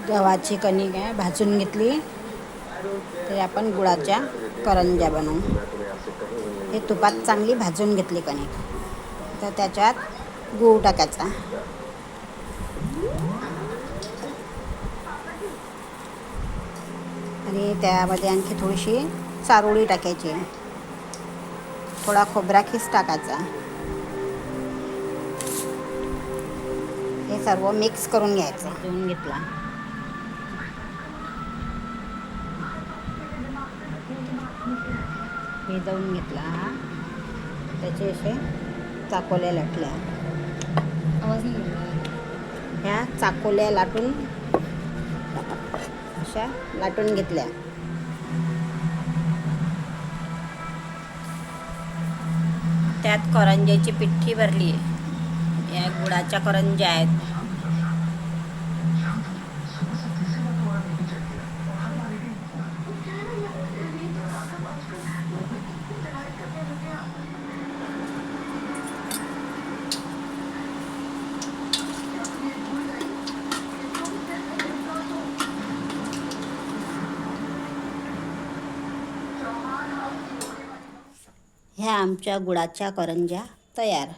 गव्हाची कणिक आहे भाजून घेतली. ते आपण गुळाच्या करंज्या बनवू. हे तुपात चांगली भाजून घेतली कणिक. तर त्याच्यात गूळ टाकायचा. आणि त्यामध्ये आणखी थोडीशी चारोळी टाकायची. थोडा खोबरा खीस टाकायचा. हे सर्व मिक्स करून घ्यायचं. धुवून घेतला. भिजवून घेतला हा. त्याचे असे चाकोल्या लाटल्या. आवाज नाही येत. ह्या चाकोल्या लाटून अशा लाटून घेतल्या. त्यात करंज्याची पिठी भरली. या गुळाच्या करंज्या आहेत. ह्या आमच्या गुळाच्या करंज्या तयार.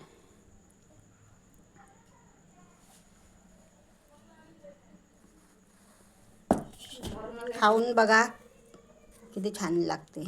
खाऊन बघा किती छान लागते.